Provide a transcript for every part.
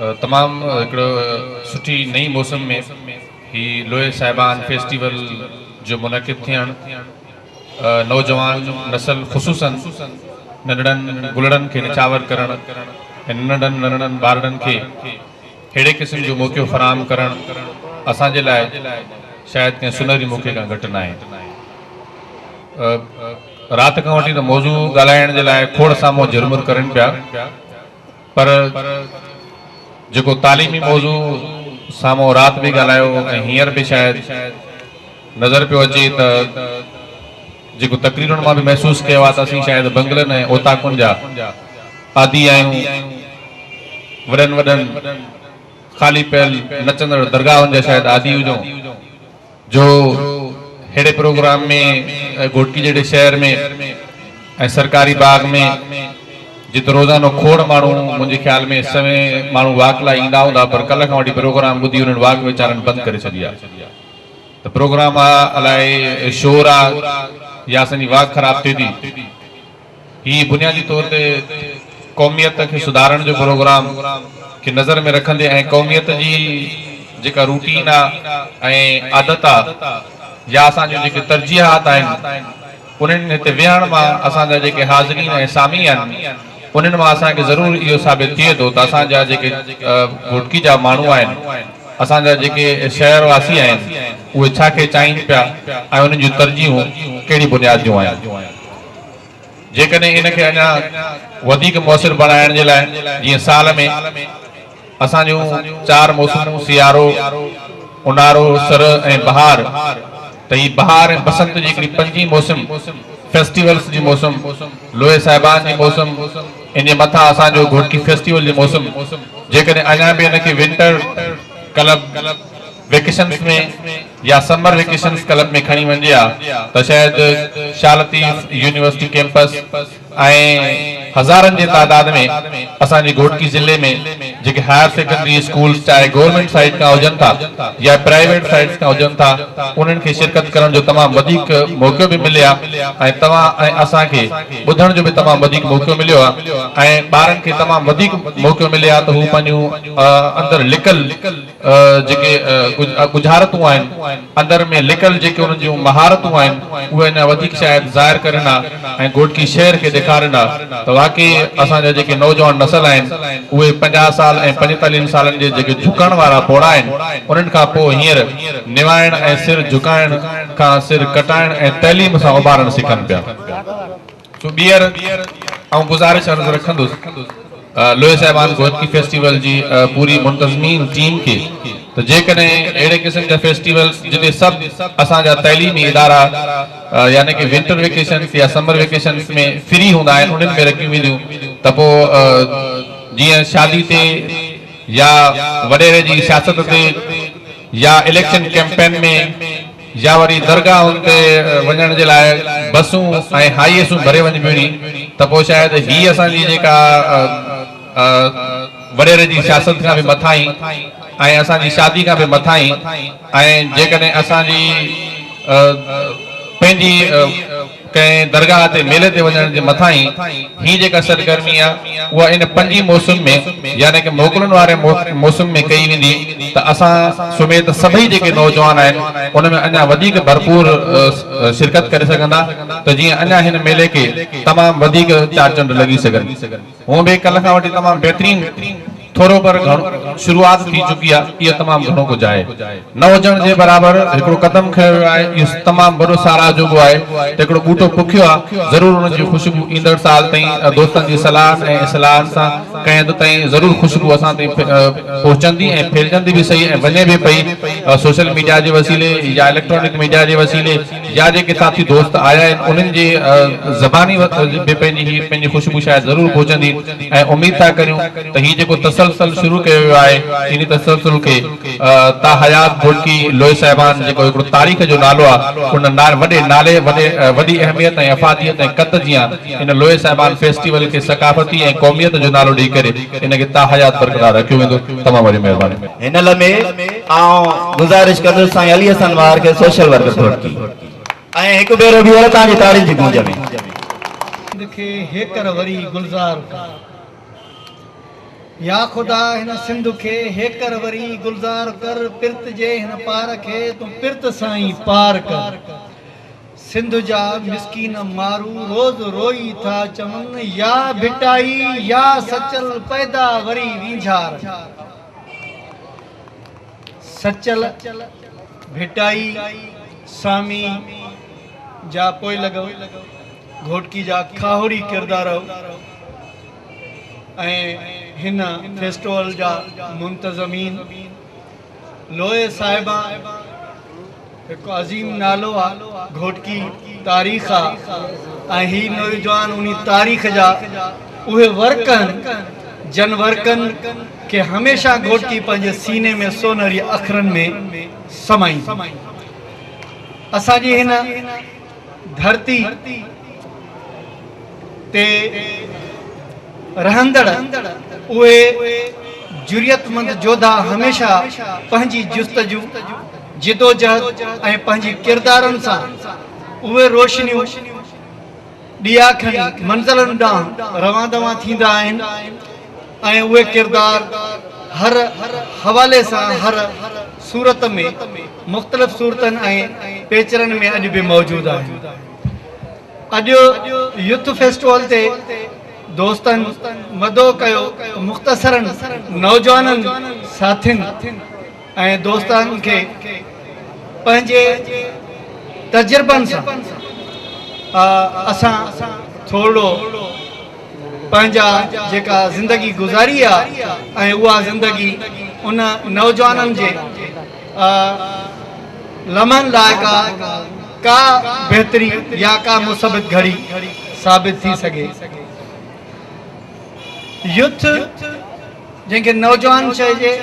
तमाम हिकिड़ो सुठी नई मौसम में ही लोहे साहिबान फेस्टिवल जो मुनक़िद थियणु नौजवान नस्ल ख़ुसूसन नंढड़नि गुलड़नि खे निचावर करणु ऐं नंढड़नि ॿारनि खे अहिड़े क़िस्म जो मौक़ो फ़राहम करणु असांजे लाइ शायदि कंहिं सुनहरी मौक़े खां घटि न आहे। राति खां वठी त मौज़ू ॻाल्हाइण जे लाइ खोड़ साम्हूं झुरमुर करनि पिया, पर जेको तालीमी मौज़ू साम्हूं राति बि ॻाल्हायो ऐं हींअर बि शायदि नज़र पियो अचे त जेको तकरीरुनि मां बि महसूसु कयो आहे त असीं शायदि बंगलनि ऐं ओताकुनि जा आदि आहियूं। वॾनि वॾनि ख़ाली पयल नचंदड़ दरगाहनि जा शायदि आदि हुजूं जो अहिड़े प्रोग्राम में घोटकी जहिड़े शहर में ऐं सरकारी बाग में जिते रोज़ानो खोड़ माण्हू मुंहिंजे ख़्याल में समय माण्हू वाक लाइ ईंदा हूंदा, पर कल्ह खां वठी प्रोग्राम ॿुधी उन्हनि वाक वीचारनि बंदि करे छॾी आहे। त प्रोग्राम आहे अलाए शोर आहे या असांजी वाक ख़राब थिए थी। हीअ बुनियादी तौर ते क़ौमियत खे सुधारण जो प्रोग्राम खे नज़र में रखंदे ऐं क़ौमियत जी जेका रूटीन आहे ऐं आदत आहे या असांजो जेके तरजीहात आहिनि उन्हनि हिते विहण मां असांजा जेके हाज़रीन ऐं सामी आहिनि उन्हनि मां असांखे ज़रूरु इहो साबित थिए थो त असांजा जेके घोटकी जा माण्हू आहिनि, असांजा जेके शहरवासी आहिनि, उहे छा खे चाहिनि पिया ऐं उन्हनि जूं तरजीहूं कहिड़ी बुनियाद जूं आहिनि। जेकॾहिं इनखे अञा वधीक मुअसिर बणाइण जे लाइ जीअं साल में असां जूं 4 मौसमूं सियारो, उन्हारो, सर ऐं बहार, त ही बहार ऐं बसंत जी हिकिड़ी 5 मौसम फेस्टिवल्स जी मौसम, लोहे साहिबान जी मौसम, इन जे मथां असांजो घोटकी फेस्टिवल जी मौसम, जेकॾहिं अञा बि हिनखे विंटर क्लब वेकेशन्स में या समर वेकेशन्स क्लब में खणी वञे हा त शायदि शालती यूनिवर्सिटी कैंपस ऐं हज़ारनि जे तादाद में असांजी घोटकी ज़िले में जेके हायर सेकेंडरी स्कूल चाहे गवर्नमेंट साइड खां हुजनि था या प्राइवेट साइड्स खां हुजनि था, उन्हनि खे शिरकत करण जो तमामु वधीक मौक़ो बि मिले आहे ऐं तव्हां ऐं असांखे ॿुधण जो बि तमामु वधीक मौक़ो मिलियो आहे ऐं ॿारनि खे तमामु वधीक मौक़ो मिले आहे त हू पंहिंजूं अंदरि लिकल जेके गुज़ारतूं आहिनि, अंदरि में लिकल जेके उन्हनि जूं महारतूं आहिनि उहे अञा वधीक शायदि ज़ाहिर करनि हा ऐं घोटकी शहर खे ॾेखारनि हा त वाकई असांजा जेके नौजवान नस्ल आहिनि उहे 50 साल ऐं 45 सालनि जे जेके झुकण वारा पोड़ा आहिनि उन्हनि खां पोइ हींअर निवाइण ऐं सिर झुकाइण खां सिर कटाइण ऐं तइलीम सां उभारणु सिखनि पिया। ॿीहर ऐं गुज़ारिश अर्ज़ रखंदुसि लोहे साहिबान घोटकी फेस्टिवल जी पूरी मुंतज़मीन टीम खे त जेकॾहिं अहिड़े क़िस्म जा फेस्टिवल्स जिते सभु असांजा तइलीमी इदारा यानी कि विंटर वेकेशन्स या समर वेकेशन्स में फ्री हूंदा आहिनि उन्हनि में रखियूं वेंदियूं त पोइ जीअं शादी ते या वॾेरे जी सियासत ते या इलेक्शन कैंपेन में या वरी दरगाहुनि ते वञण जे लाइ बसूं ऐं हाईएसूं भरे वञबियूं नी त पोइ शायदि हीअ असांजी जेका वॾेरे जी सियासत खां बि मथां ई ऐं असांजी शादी खां बि मथां ई ऐं जेकॾहिं असांजी पंहिंजी कंहिं दरगाह ते मेले ते वञण जे मथां ई ही जेका सरगर्मी आहे उहा इन 5 मौसम में यानी कि मोकिलण वारे मौसम में कई वेंदी त असां समेत सभई जेके नौजवान आहिनि उन में अञा वधीक भरपूर शिरकत करे सघंदा त जीअं अञा हिन मेले खे तमामु वधीक चार चंड लॻी सघनि। हूअं बि कल्ह खां वठी तमामु बहितरीन थोरो पर घणो शुरूआत थी चुकी आहे, इहो तमामु घणो कुझु आहे। न हुजण जे बराबरि हिकिड़ो क़दम खयो वियो आहे, इहो तमामु वॾो सारा जोॻो आहे त हिकिड़ो ॿूटो पुखियो आहे, ज़रूरु हुन जी ख़ुशबू ईंदड़ साल ताईं दोस्तनि जी सलाह ऐं इस्लाह सां कंहिं हद ताईं ज़रूरु ख़ुशबू असां ताईं पहुचंदी ऐं फैलजंदी बि सही ऐं वञे बि पई सोशल मीडिया जे वसीले या इलेक्ट्रॉनिक मीडिया जे वसीले या जेके साथी दोस्त आया आहिनि उन्हनि जे ज़बानी बि पंहिंजी ख़ुशबू शायदि ज़रूरु पहुचंदी ऐं उमेद था करियूं त हीउ जेको तसलसल शुरू कयो वियो आहे इन तसलसल खे ता हयात घोटकी लोहे साहिबान जेको हिकिड़ो तारीख़ जो नालो आहे उन वॾे नाले वॾी अहमियत ऐं अफ़ादियत ऐं क़द जीअं इन लोहे साहिबान फेस्टिवल खे सकाफ़ती ऐं क़ौमियत जो नालो ॾेई करे इनखे ता हयात बरक़रार रखियो वेंदो। तमामु वॾी महिरबानी। हिन लम्हे आउं गुज़ारिश कंदुसि साईं अली हसन वार खे सोशल वर्कर घोटकी ऐं हिकु भेरो बीहर तव्हांजी तारीफ़ जी गूंज में हेकर वरी गुलज़ार या खुदा हिन सिंध खे हेकर वरी गुलज़ार कर पिर्त जे हिन पार खे तूं पिर्त साईं पार कर सिंध जा मिसकीन मारू रोज़ रोई था चवनि या भिटाई या सचल पैदा वरी वींझार सचल भिटाई सामी जा पोइ लॻो घोटकी जा खाहोड़ी किरदार ऐं हिन फेस्टिवल जा मुंतज़मीन लोहे साहिबा हिकु अज़ीम नालो आहे घोटकी तारीख़ आहे ऐं ही नौजवान उन तारीख़ जा उहे वर्कनि जन वर्कनि के हमेशा घोटकी पंहिंजे सीने में सोनरी अखरनि में समाई असांजी हिन धरती ते रहंदड़ उहे जुरियतमंद जोधा हमेशा पंहिंजी जुस्तजू जिदोजहद ऐं पंहिंजी किरदारनि सां उहे रोशनियूं ॾिया खणी मंज़िलनि ॾांहुं रवां दवां थींदा आहिनि ऐं उहे किरदार हर हवाले सां हर सूरत में मुख़्तलिफ़ सूरतनि ऐं पेचरनि में अॼु बि मौजूदु आहिनि अॼु यूथ फेस्टिवल ते दोस्तनि मदो कयो मुख़्तसरनि नौजवाननि साथियुनि ऐं दोस्तनि खे पंहिंजे तजुर्बनि सां असां थोरो पंहिंजा जेका ज़िंदगी गुज़ारी आहे ऐं उहा ज़िंदगी उन नौजवाननि जे लम्हनि लाइ का बहितरी या का मुसबित घड़ी साबित थी सघे यूथ जंहिंखे नौजवान चइजे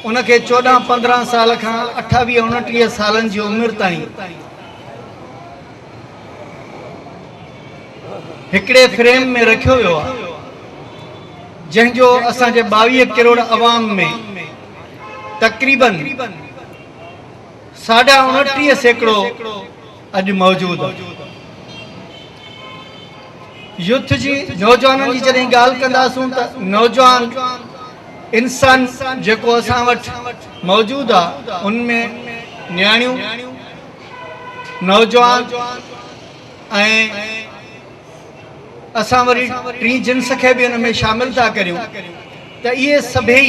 उनखे 14-15 साल खां 28-29 सालनि जी उमिरि ताईं हिकिड़े फ्रेम में रखियो वियो आहे जंहिंजो असांजे 22 करोड़ अवाम में तक़रीबन 29.5% अॼु मौजूदु आहे यूथ जी नौजवाननि जी जॾहिं ॻाल्हि कंदासूं त नौजवान इंसान जेको असां वटि मौजूदु आहे उनमें न्याणियूं नौजवान ऐं असां वरी टी जिन्स खे बि हुन में शामिल था करियूं त इहे सभई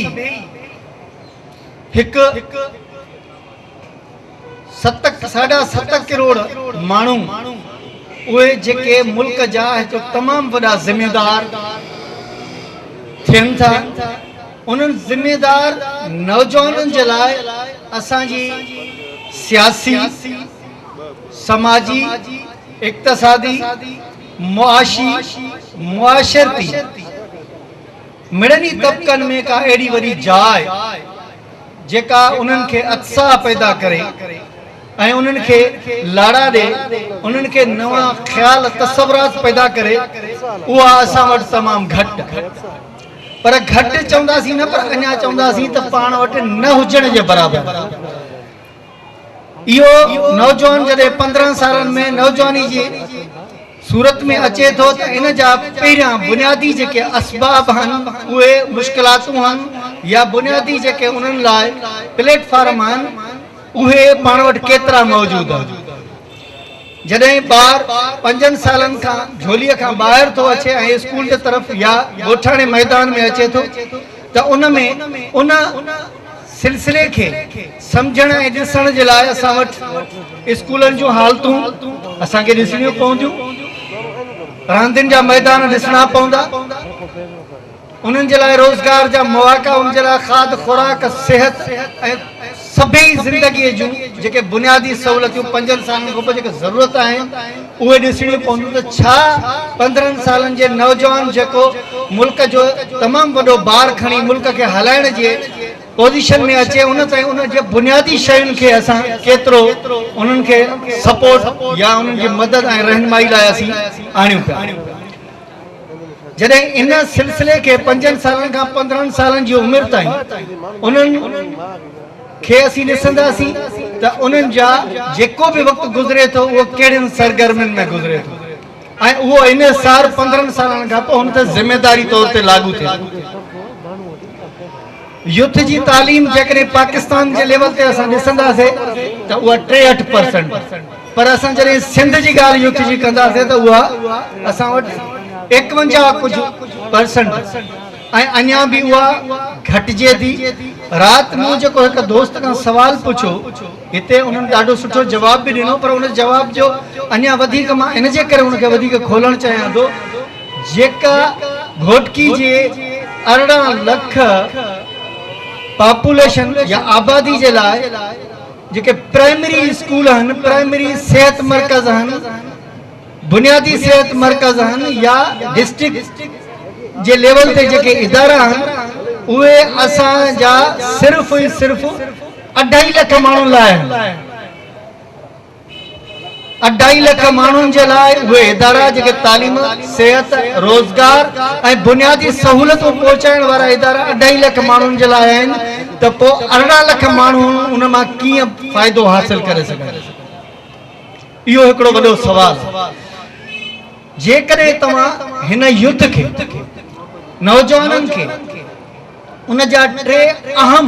हिकु 7.5 करोड़ माण्हू उहे जेके मुल्क जा हिकु तमामु वॾा ज़िम्मेदार थियनि था उन्हनि ज़िम्मेदार नौजवाननि जे लाइ असांजी सियासी समाजी इक़्तिसादी मुआशी मुआशरती मिड़नी तबक़नि में का अहिड़ी वॾी जाइ जेका उन्हनि खे उत्साह पैदा करे ऐं उन्हनि खे लाड़ा ॾे उन्हनि खे नवां ख़्याल तसवुरात पैदा करे उहा असां वटि तमामु घटि पर घटि चवंदासीं न पर अञा चवंदासीं त पाण वटि न हुजण जे बराबरि इहो नौजवान जॾहिं 15 सालनि में नौजवानी जी सूरत में अचे थो त इन जा पहिरियां बुनियादी जेके असबाब आहिनि उहे मुश्किलातूं आहिनि या बुनियादी जेके उन्हनि लाइ प्लेटफॉर्म आहिनि उहे पाण वटि केतिरा मौजूदु आहिनि जॾहिं ॿार 5 सालनि खां झोलीअ खां ॿाहिरि थो अचे ऐं स्कूल जे तरफ़ या ॻोठाणे मैदान में अचे थो त उन में उन सिलसिले खे सम्झण ऐं ॾिसण जे लाइ असां वटि स्कूलनि जूं हालतूं असांखे ॾिसणियूं पवंदियूं रांदियुनि जा मैदान ॾिसणा पवंदा उन्हनि जे लाइ रोज़गार जा मौक़ा उन जे लाइ खाद खुराक सिहत ऐं सभई ज़िंदगीअ जूं जेके बुनियादी सहूलियतूं 5 सालनि खां पोइ जेके ज़रूरत आहिनि उहे ॾिसणियूं पवंदियूं त छा 15 सालनि जे नौजवान जेको मुल्क जो तमामु वॾो भार खणी मुल्क खे हलाइण जे पोज़ीशन में अचे उन ताईं उन जे बुनियादी शयुनि खे असां केतिरो उन्हनि खे सपोर्ट या उन्हनि जी मदद ऐं रहनुमाई लाइ असीं आणियूं पिया जॾहिं इन सिलसिले खे 5 सालनि खां 15 सालनि जी उमिरि ताईं उन्हनि खे असीं ॾिसंदासीं त उन्हनि जा जेको बि वक़्तु गुज़रे थो उहो कहिड़ियुनि सरगर्मियुनि में गुज़रे थो ऐं उहो इन सार 15 सालनि खां पोइ हुन ते ज़िमेदारी तौर ते लागू थिए युथ जी तालीम जेकॾहिं पाकिस्तान जे लेवल ते असां ॾिसंदासीं त उहा 63%, पर असां जॾहिं सिंध जी ॻाल्हि युथ जी कंदासीं त उहा असां वटि 51% ऐं अञा बि उहा घटिजे थी। राति मूं जेको हिकु दोस्त खां सवाल पुछो, हिते उन्हनि ॾाढो सुठो जवाब बि ॾिनो, पर उन जवाब जो अञा वधीक मां इन जे करे उनखे वधीक खोलणु चाहियां थो। जेका घोटकी जे 18 लख पॉपुलेशन या आबादी जे लाइ जेके प्राइमरी स्कूल आहिनि, प्राइमरी सिहत मर्कज़ आहिनि, बुनियादी सिहत मर्कज़ आहिनि, या डिस्ट्रिक्ट जे लेवल ते जेके इदारा आहिनि, उहे असांजा सिर्फ़ 2.5 लख माण्हुनि लाइ आहिनि। 2.5 लख माण्हुनि जे लाइ उहे इदारा जेके तालीम, सिहत, रोज़गार ऐं बुनियादी सहूलियतूं पहुचाइण वारा इदारा 2.5 लख माण्हुनि जे लाइ आहिनि, त पोइ 18 लख माण्हू उन मां कीअं फ़ाइदो हासिल करे सघनि? इहो हिकिड़ो वॾो सवाल। जेकॾहिं तव्हां हिन युद्ध खे, नौजवाननि खे उन जा 3 अहम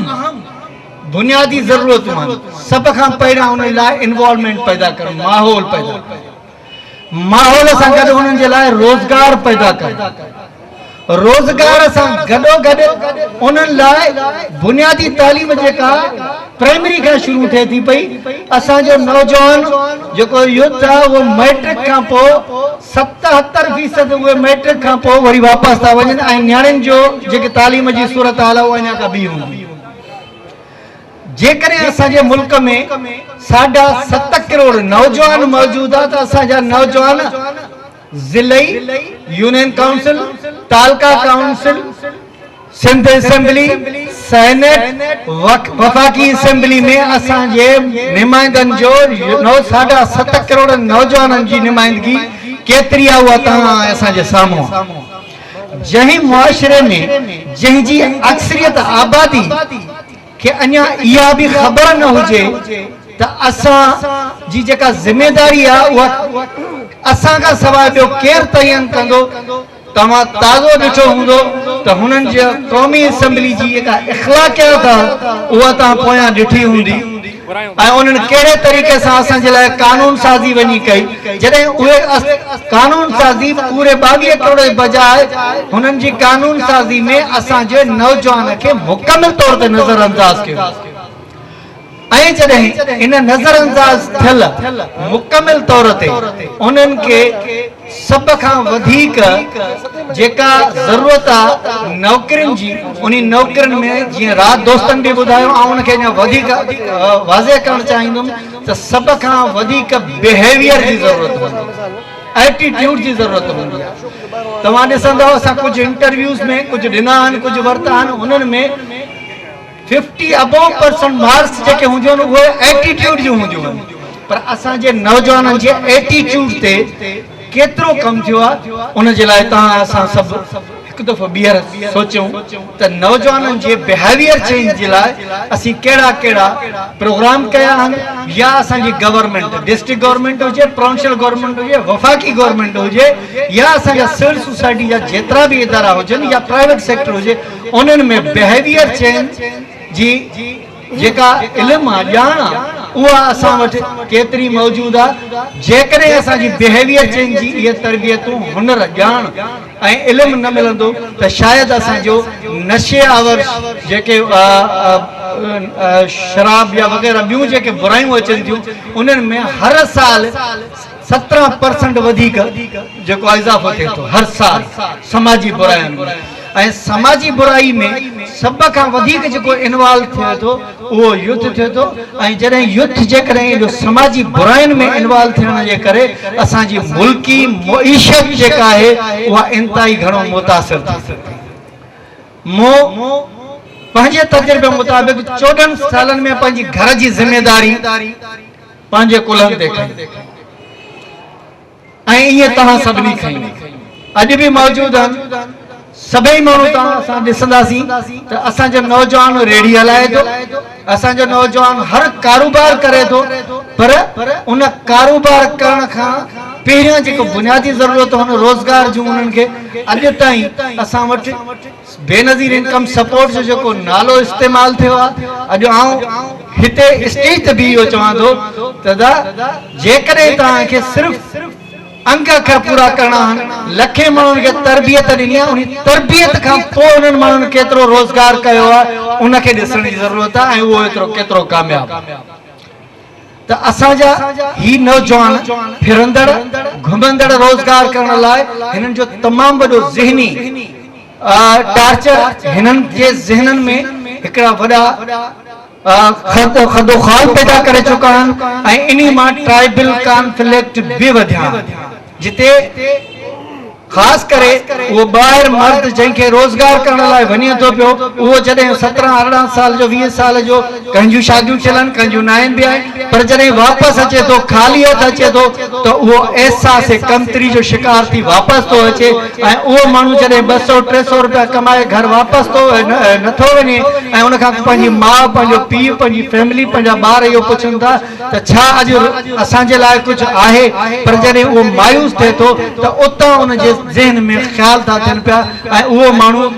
बुनियादी ज़रूरतूं आहिनि। सभ खां पहिरियां उन लाइ इन्वॉल्वमेंट पैदा करणु, माहौल पैदा करणु, माहौल सां गॾु उन्हनि जे लाइ रोज़गार पैदा करणु, रोज़गार सां गॾोगॾु उन्हनि लाइ बुनियादी तालीम जेका प्राइमरी खां शुरू थिए थी पई। असांजो नौजवान जेको युथ आहे उहो मैट्रिक खां पोइ 77% उहे मैट्रिक खां पोइ वरी वापसि था वञनि ऐं नियाणियुनि जो जेके तालीम जी सूरत हाल आहे उहा अञा का ॿी हूंदी। जेकॾहिं असांजे मुल्क में 7.5 करोड़ नौजवान मौजूद आहे, त असांजा नौजवान ज़िलई, union council, तालका council, Sindh assembly, senate, वफाकी असेंबली में असांजे नुमाइंदनि जो 7.5 करोड़ नौजवाननि जी नुमाइंदगी केतिरी आहे उहा तव्हां असांजे साम्हूं। जंहिं मुआशिरे में जंहिंजी अक्सरियत आबादी खे अञा इहा बि ख़बर न हुजे त असां जी जेका ज़िमेदारी आहे उहा असां खां सवाइ ॿियो केरु तयन कंदो? तव्हां ताज़ो ॾिठो हूंदो त हुननि जे क़ौमी असेंबली जी जेका इख़्लाक़ियत आहे उहा तव्हां पोयां ॾिठी हूंदी ऐं उन्हनि कहिड़े तरीक़े सां असांजे लाइ कानून साज़ी वञी कई। जॾहिं उहे कानून साज़ी पूरे 22 करोड़ जे बजाय हुननि जी कानून साज़ी में असांजे नौजवान खे मुकमिल तौर ते नज़र अंदाज़ कयो ऐं जॾहिं इन नज़र अंदाज़ थियल मुकमिल तौर ते उन्हनि खे सभ खां वधीक जेका ज़रूरत आहे नौकरियुनि जी, उन नौकरियुनि में जीअं राति दोस्तनि बि ॿुधायो, ऐं उनखे अञा वधीक वाज़े करणु चाहींदुमि त सभ खां वधीक बिहेवियर जी ज़रूरत हूंदी, एटीट्यूड जी ज़रूरत हूंदी आहे। तव्हां ॾिसंदव असां कुझु इंटरव्यूज़ में कुझु ॾिना आहिनि, कुझु वरिता आहिनि, उन्हनि में 50% मार्क्स जेके हूंदियूं आहिनि उहे एटीट्यूड जूं हूंदियूं आहिनि, पर असांजे नौजवाननि जे एटीट्यूड ते केतिरो कमु थियो आहे उन जे लाइ तव्हां असां सभु हिकु दफ़ो ॿीहर सोचूं त नौजवाननि जे बिहेवियर चेंज जे लाइ असीं कहिड़ा कहिड़ा प्रोग्राम कया आहिनि, या असांजी गवर्नमेंट, डिस्ट्रिक्ट गवर्नमेंट हुजे, प्रोविंशियल गवर्नमेंट हुजे, वफ़ाकी गवर्नमेंट हुजे, या असांजा सिविल सोसाइटी जा जेतिरा बि इदारा हुजनि या प्राइवेट सेक्टर हुजे, उन्हनि में बिहेवियर चेंज जी जेका इल्मु आहे, ॼाण आहे, उहा असां वटि केतिरी मौजूदु आहे। जेकॾहिं असांजी बिहेवियर चेंज जी इहे तरबियतूं, हुनर, ॼाण ऐं इल्मु न मिलंदो त शायदि असांजो नशे आवर जेके शराब या वग़ैरह ॿियूं जेके बुरायूं अचनि थियूं उन्हनि में हर साल 17% वधीक जेको आहे इज़ाफ़ो थिए थो हर साल समाजी बुराइयुनि में। ऐं समाजी बुराई में सभ खां वधीक जेको इन्वॉल्व थिए थो उहो युद्ध थिए थो, ऐं जॾहिं युद्ध जेकॾहिं समाजी बुराइयुनि में इन्वॉल्व थियण जे करे असांजी मुल्की मईशत जेका आहे उहा इंतिहाई घणो मुतासिर थी सघे। मूं पंहिंजे तजुर्बे मुताबिक़ 14 सालनि में पंहिंजी घर जी ज़िमेदारी पंहिंजे कुलनि ते खई ऐं ईअं तव्हां सभिनी खई, अॼु बि मौजूदु आहिनि। सभई माण्हू तव्हां असां ॾिसंदासीं त असांजो नौजवान रेड़ी हलाए थो, असांजो नौजवान हर कारोबार करे थो, पर उन कारोबार करण खां पहिरियां जेको बुनियादी ज़रूरत हुन रोज़गार जूं उन्हनि खे अॼु ताईं असां वटि बेनज़ीर इनकम सपोर्ट जो जेको नालो इस्तेमाल थियो आहे। अॼु आऊं हिते स्टेज ते बि इहो चवां थो त जेकॾहिं तव्हांखे सिर्फ़ अंग अखर पूरा करणा आहिनि, लखे माण्हुनि खे तरबियत ॾिनी आहे, उन तरबियत खां पोइ उन्हनि माण्हुनि केतिरो रोज़गार कयो आहे उनखे ॾिसण जी ज़रूरत आहे ऐं उहो एतिरो केतिरो कामयाबु। त असांजा ही नौजवान फिरंदड़ घुमंदड़ रोज़गार करण लाइ हिननि जो तमामु वॾो ज़हनी टार्चर हिननि जे ज़हननि में हिकिड़ा वॾा खदोखाल पैदा करे चुका आहिनि ऐं इन्ही मां ट्राइबल कॉन्फ्लिक्ट बि वधिया जिते ख़ासि करे उहो ॿाहिरि मर्द जंहिंखे रोज़गार करण लाइ वञे थो पियो, उहो जॾहिं 17-18 साल जो 20 साल जो कंहिंजूं शादियूं थियनि कंहिंजूं न आहिनि बि आहिनि, पर जॾहिं वापसि अचे थो ख़ाली हथ अचे थो त उहो अहसास कमतरी जो शिकार थी वापसि थो अचे ऐं उहो माण्हू जॾहिं 200-300 रुपया कमाए घर वापसि थो नथो वञे ऐं उनखां पंहिंजी माउ पंहिंजो पीउ पंहिंजी फैमिली पंहिंजा ॿार इहो पुछनि था त छा अॼु असांजे लाइ कुझु आहे, पर जॾहिं उहो मायूस थिए थो त उतां उनजे ज़हन में ख़्याल था थियनि पिया ऐं उहो माण्हू